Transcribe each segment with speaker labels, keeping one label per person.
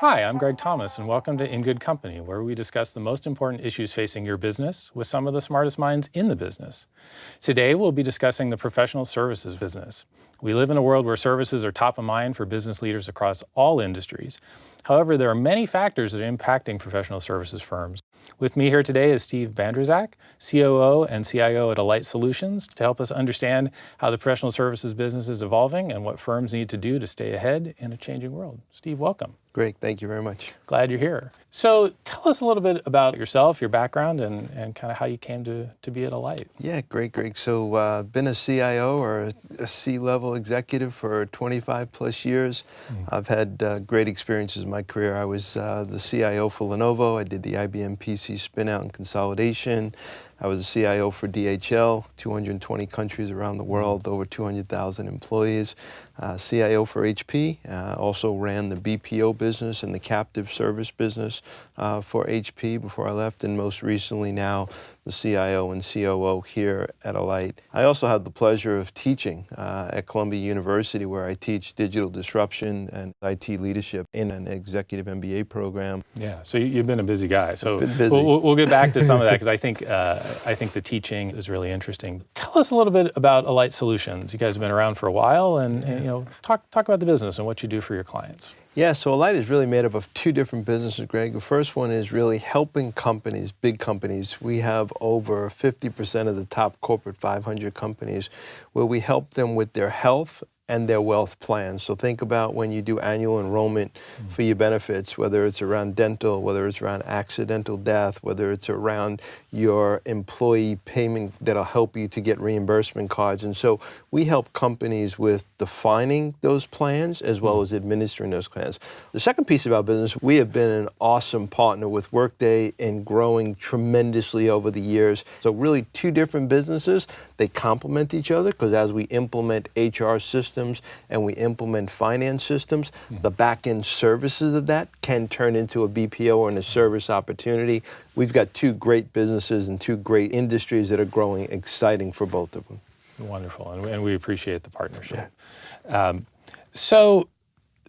Speaker 1: Hi, I'm Greg Thomas, and welcome to In Good Company, where we discuss the most important issues facing your business with some of the smartest minds in the business. Today, we'll be discussing the professional services business. We live in a world where services are top of mind for business leaders across all industries. However, there are many factors that are impacting professional services firms. With me here today is Steve Bandrowczak, COO and CIO at Alight Solutions, to help us understand how the professional services business is evolving and what firms need to do to stay ahead in a changing world. Steve, welcome.
Speaker 2: Great, thank you very much.
Speaker 1: Glad you're here. So tell us a little bit about yourself, your background, and kind of how you came to be at Alight.
Speaker 2: Yeah, great, Greg. So been a CIO or a C-level executive for 25 plus years. I've had great experiences in my career. I was the CIO for Lenovo. I did the IBM PC spin-out and consolidation. I was a CIO for DHL, 220 countries around the world, over 200,000 employees. CIO for HP, also ran the BPO business and the captive service business for HP before I left, and most recently now the CIO and COO here at Alight. I also had the pleasure of teaching at Columbia University, where I teach digital disruption and IT leadership in an executive MBA program.
Speaker 1: Yeah, so you've been a busy guy. So
Speaker 2: been busy.
Speaker 1: We'll get back to some of that because I think the teaching is really interesting. Tell us a little bit about Alight Solutions. You guys have been around for a while, and talk about the business and what you do for your clients.
Speaker 2: Yeah, so Alight is really made up of two different businesses, Greg. The first one is really helping companies, big companies. We have over 50% of the top corporate 500 companies where we help them with their health and their wealth plans. So think about when you do annual enrollment for your benefits, whether it's around dental, whether it's around accidental death, whether it's around your employee payment that'll help you to get reimbursement cards. And so we help companies with defining those plans as well as administering those plans. The second piece of our business, we have been an awesome partner with Workday in growing tremendously over the years. So really two different businesses. They complement each other because as we implement HR systems and we implement finance systems, the back-end services of that can turn into a BPO and a service opportunity. We've got two great businesses and two great industries that are growing, exciting for both of them.
Speaker 1: Wonderful, and we appreciate the partnership. Yeah. So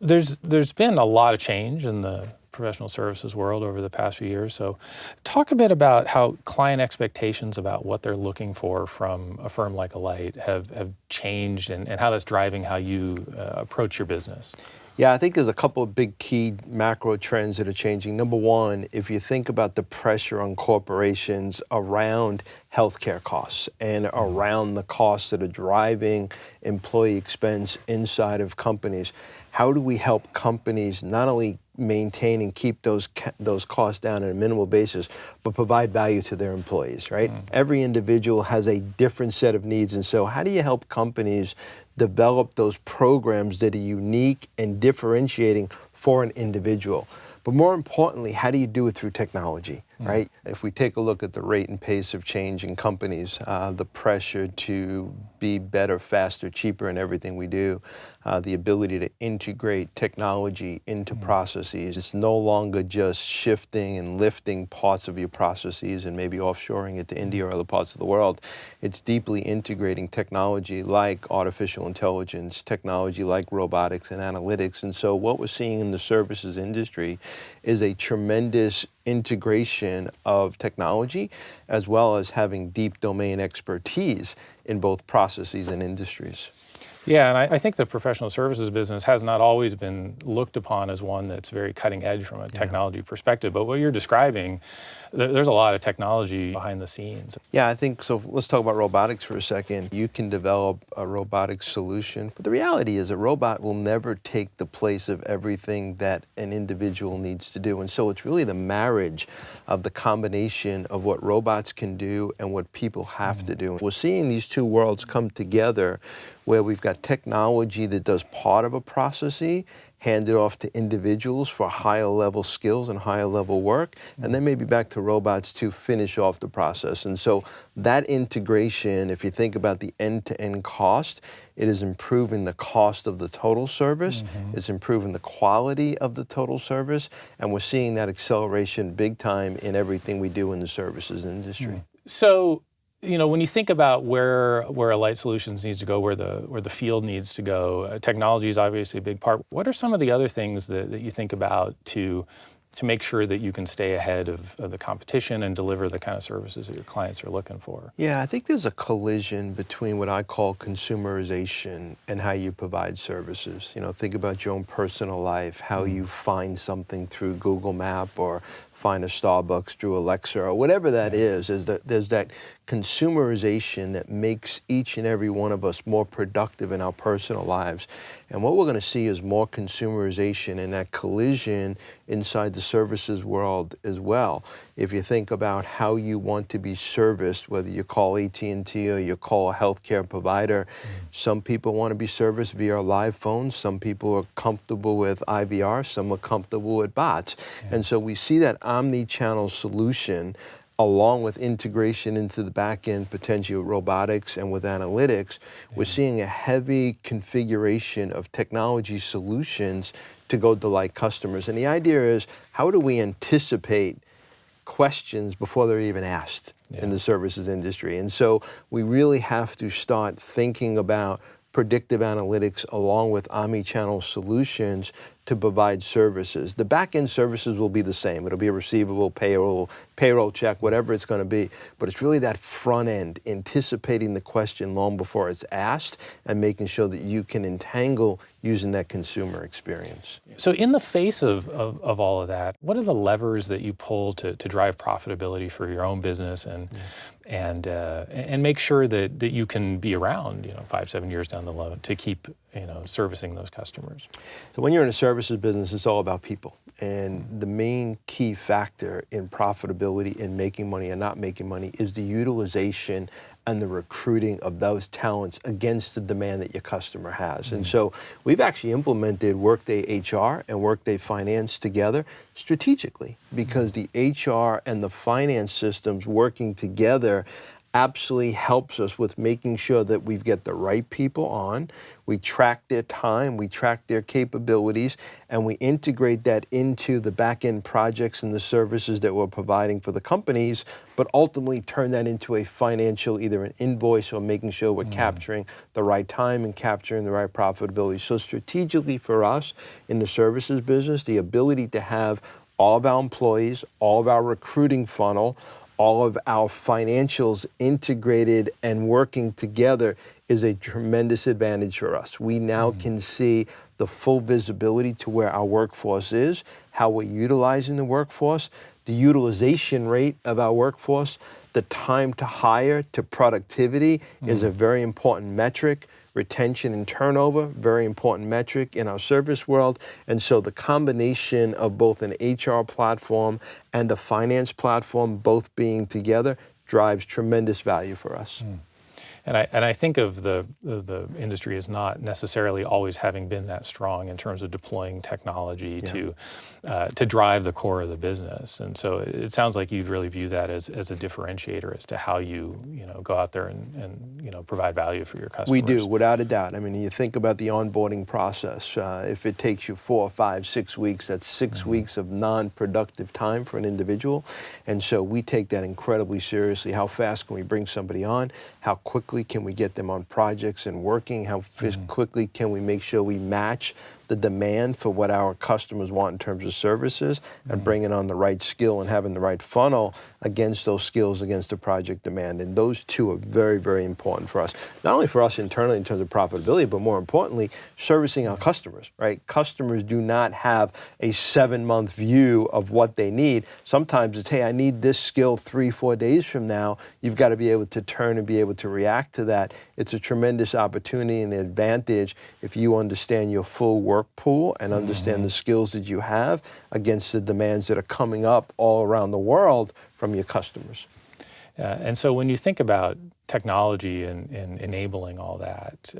Speaker 1: there's been a lot of change in the professional services world over the past few years. So talk a bit about how client expectations about what they're looking for from a firm like Alight have changed and how that's driving how you approach your business.
Speaker 2: Yeah, I think there's a couple of big key macro trends that are changing. Number one, if you think about the pressure on corporations around healthcare costs and around the costs that are driving employee expense inside of companies, how do we help companies not only maintain and keep those costs down on a minimal basis, but provide value to their employees, right? Every individual has a different set of needs, and so how do you help companies develop those programs that are unique and differentiating for an individual? But more importantly, how do you do it through technology, right? If we take a look at the rate and pace of change in companies, the pressure to be better, faster, cheaper in everything we do, the ability to integrate technology into processes. It's no longer just shifting and lifting parts of your processes and maybe offshoring it to India or other parts of the world. It's deeply integrating technology like artificial intelligence, technology like robotics and analytics. And so what we're seeing in the services industry is a tremendous integration of technology as well as having deep domain expertise in both processes and industries.
Speaker 1: Yeah, and I think the professional services business has not always been looked upon as one that's very cutting edge from a technology perspective. But what you're describing, there's a lot of technology behind the scenes.
Speaker 2: Yeah, I think so. Let's talk about robotics for a second. You can develop a robotic solution, but the reality is a robot will never take the place of everything that an individual needs to do. And so it's really the marriage of the combination of what robots can do and what people have to do. We're seeing these two worlds come together where we've got technology that does part of a process, handed off to individuals for higher level skills and higher level work, and then maybe back to robots to finish off the process. And so that integration, if you think about the end-to-end cost, it is improving the cost of the total service, it's improving the quality of the total service, and we're seeing that acceleration big time in everything we do in the services industry.
Speaker 1: So when you think about where Alight Solutions needs to go, where the field needs to go, technology is obviously a big part. What are some of the other things that you think about to make sure that you can stay ahead of the competition and deliver the kind of services that your clients are looking for?
Speaker 2: Yeah, I think there's a collision between what I call consumerization and how you provide services. Think about your own personal life, how you find something through Google Map or find a Starbucks through Alexa or whatever that is. There's that consumerization that makes each and every one of us more productive in our personal lives. And what we're going to see is more consumerization and that collision inside the services world as well. If you think about how you want to be serviced, whether you call AT&T or you call a healthcare provider, some people want to be serviced via live phones. Some people are comfortable with IVR. Some are comfortable with bots. And so we see that omni-channel solution along with integration into the back end, potentially with robotics and with analytics. We're seeing a heavy configuration of technology solutions to go delight customers. And the idea is, how do we anticipate questions before they're even asked in the services industry? And so we really have to start thinking about predictive analytics along with omni-channel solutions to provide services. The back-end services will be the same. It'll be a receivable, payroll check, whatever it's going to be. But it's really that front end, anticipating the question long before it's asked and making sure that you can entangle using that consumer experience.
Speaker 1: So in the face of all of that, what are the levers that you pull to drive profitability for your own business and make sure that you can be around 5-7 years down the road to keep servicing those customers?
Speaker 2: So when you're in a services business, it's all about people. And the main key factor in profitability in making money and not making money is the utilization and the recruiting of those talents against the demand that your customer has. And so we've actually implemented Workday HR and Workday Finance together strategically because the HR and the finance systems working together absolutely helps us with making sure that we get the right people on, we track their time, we track their capabilities, and we integrate that into the back-end projects and the services that we're providing for the companies, but ultimately turn that into a financial, either an invoice or making sure we're capturing the right time and capturing the right profitability. So strategically for us in the services business, the ability to have all of our employees, all of our recruiting funnel, all of our financials integrated and working together is a tremendous advantage for us. We now can see the full visibility to where our workforce is, how we're utilizing the workforce, the utilization rate of our workforce, the time to hire to productivity is a very important metric. Retention and turnover, very important metric in our service world. And so the combination of both an HR platform and a finance platform, both being together, drives tremendous value for us.
Speaker 1: And I think of the industry as not necessarily always having been that strong in terms of deploying technology to drive the core of the business. And so it sounds like you really view that as a differentiator as to how you go out there and provide value for your customers.
Speaker 2: We do, without a doubt. I mean, you think about the onboarding process. If it takes you 4, 5, 6 weeks, that's 6 weeks of non-productive time for an individual. And so we take that incredibly seriously. How fast can we bring somebody on? How quickly can we get them on projects and working? How quickly can we make sure we match the demand for what our customers want in terms of services and bringing on the right skill and having the right funnel against those skills, against the project demand. And those two are very, very important for us. Not only for us internally in terms of profitability, but more importantly, servicing our customers, right? Customers do not have a 7-month view of what they need. Sometimes it's, hey, I need this skill 3-4 days from now. You've got to be able to turn and be able to react to that. It's a tremendous opportunity and advantage if you understand your full work pool and understand the skills that you have against the demands that are coming up all around the world from your customers.
Speaker 1: And so when you think about technology and enabling all that,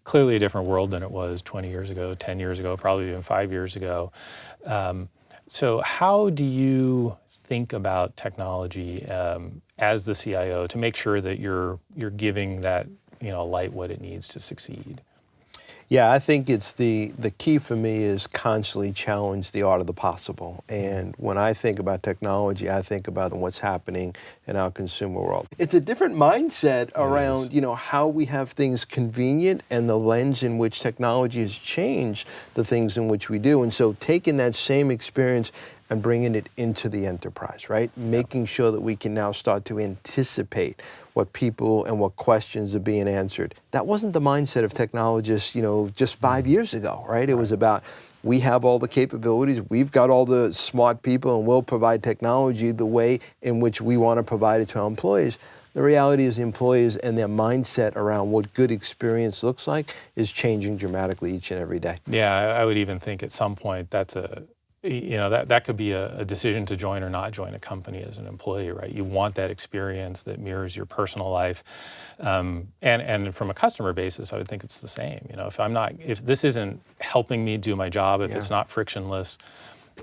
Speaker 1: clearly a different world than it was 20 years ago, 10 years ago, probably even 5 years ago. So how do you think about technology as the CIO to make sure that you're giving that Alight what it needs to succeed?
Speaker 2: Yeah, I think it's the key for me is constantly challenge the art of the possible. And when I think about technology, I think about what's happening in our consumer world. It's a different mindset around, how we have things convenient and the lens in which technology has changed the things in which we do. And so taking that same experience and bringing it into the enterprise, right? Making sure that we can now start to anticipate what people and what questions are being answered. That wasn't the mindset of technologists, just 5 years ago, right? It was about, we have all the capabilities, we've got all the smart people, and we'll provide technology the way in which we want to provide it to our employees. The reality is the employees and their mindset around what good experience looks like is changing dramatically each and every day.
Speaker 1: Yeah, I would even think at some point that's that could be a decision to join or not join a company as an employee, right? You want that experience that mirrors your personal life, and from a customer basis, I would think it's the same. If this isn't helping me do my job, if it's not frictionless,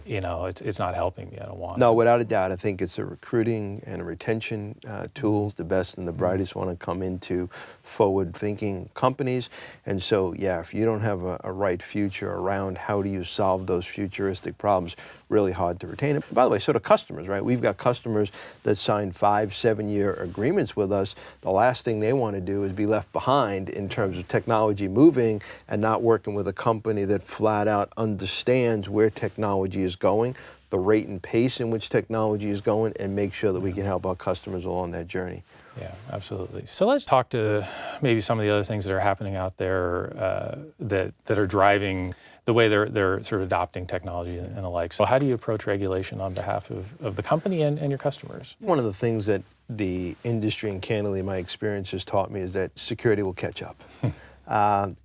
Speaker 1: it's not helping me. I don't want it.
Speaker 2: No, without a doubt. I think it's a recruiting and a retention tools. The best and the brightest want to come into forward-thinking companies. And so, if you don't have a right future around how do you solve those futuristic problems, really hard to retain it. By the way, so do customers, right? We've got customers that sign 5-7-year agreements with us. The last thing they want to do is be left behind in terms of technology moving and not working with a company that flat out understands where technology is going, the rate and pace in which technology is going, and make sure that we can help our customers along that journey.
Speaker 1: Yeah, absolutely. So let's talk to maybe some of the other things that are happening out there that are driving the way they're sort of adopting technology and the like. So how do you approach regulation on behalf of the company and your customers?
Speaker 2: One of the things that the industry and candidly my experience has taught me is that security will catch up.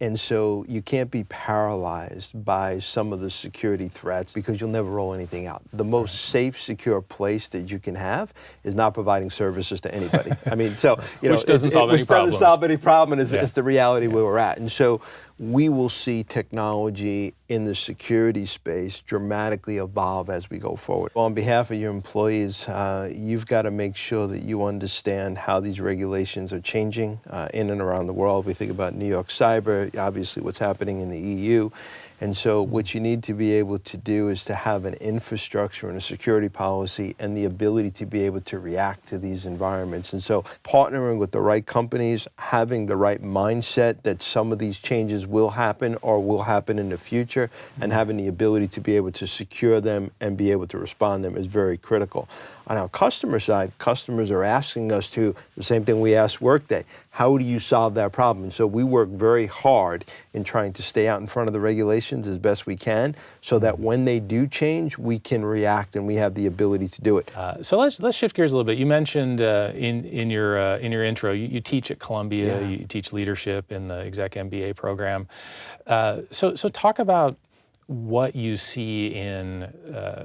Speaker 2: And so you can't be paralyzed by some of the security threats because you'll never roll anything out. The most safe, secure place that you can have is not providing services to anybody. I mean, so,
Speaker 1: which doesn't solve any problems.
Speaker 2: Doesn't solve any problem, and it's the reality where we're at. And so we will see technology in the security space dramatically evolve as we go forward. Well, on behalf of your employees, you've got to make sure that you understand how these regulations are changing in and around the world. We think about New York Cyber, obviously what's happening in the EU. And so what you need to be able to do is to have an infrastructure and a security policy and the ability to be able to react to these environments. And so partnering with the right companies, having the right mindset that some of these changes will happen or will happen in the future, and having the ability to be able to secure them and be able to respond to them is very critical. On our customer side, customers are asking us to, the same thing we asked Workday, how do you solve that problem? And so we work very hard in trying to stay out in front of the regulations as best we can so that when they do change, we can react and we have the ability to do it.
Speaker 1: So let's shift gears a little bit. You mentioned in your intro, you teach at Columbia, you teach leadership in the Exec MBA program. So talk about what you see in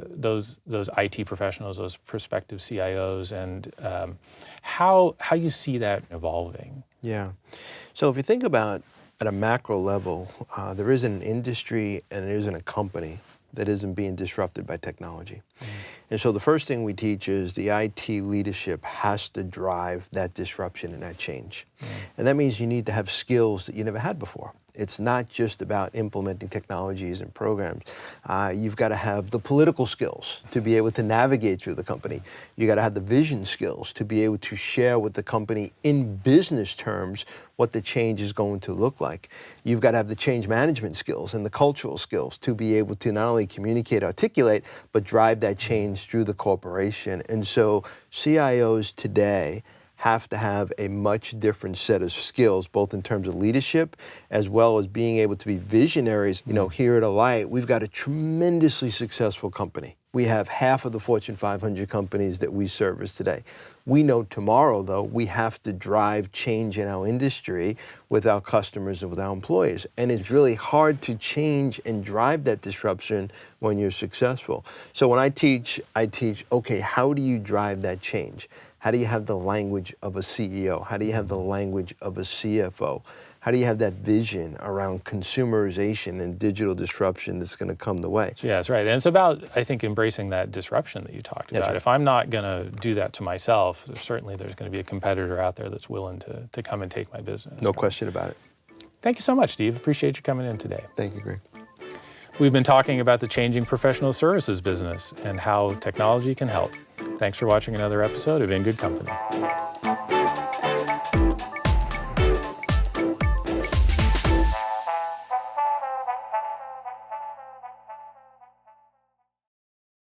Speaker 1: those IT professionals, those prospective CIOs, and how you see that evolving.
Speaker 2: Yeah. So if you think about at a macro level, there isn't an industry and there isn't a company that isn't being disrupted by technology. And so the first thing we teach is the IT leadership has to drive that disruption and that change. And that means you need to have skills that you never had before. It's not just about implementing technologies and programs. You've got to have the political skills to be able to navigate through the company. You got to have the vision skills to be able to share with the company in business terms what the change is going to look like. You've got to have the change management skills and the cultural skills to be able to not only communicate, articulate, but drive that change through the corporation. And so CIOs today have to have a much different set of skills, both in terms of leadership as well as being able to be visionaries. Here at Alight, we've got a tremendously successful company. We have half of the Fortune 500 companies that we service today. We know tomorrow, though, we have to drive change in our industry with our customers and with our employees. And it's really hard to change and drive that disruption when you're successful. So when I teach, okay, how do you drive that change? How do you have the language of a CEO? How do you have the language of a CFO? How do you have that vision around consumerization and digital disruption that's going to come the way?
Speaker 1: Yeah, that's right. And it's about, I think, embracing that disruption that you talked about.
Speaker 2: Right.
Speaker 1: If I'm not going to do that to myself, certainly there's going to be a competitor out there that's willing to come and take my business.
Speaker 2: No question about it.
Speaker 1: Thank you so much, Steve. Appreciate you coming in today.
Speaker 2: Thank you, Greg.
Speaker 1: We've been talking about the changing professional services business and how technology can help. Thanks for watching another episode of In Good Company.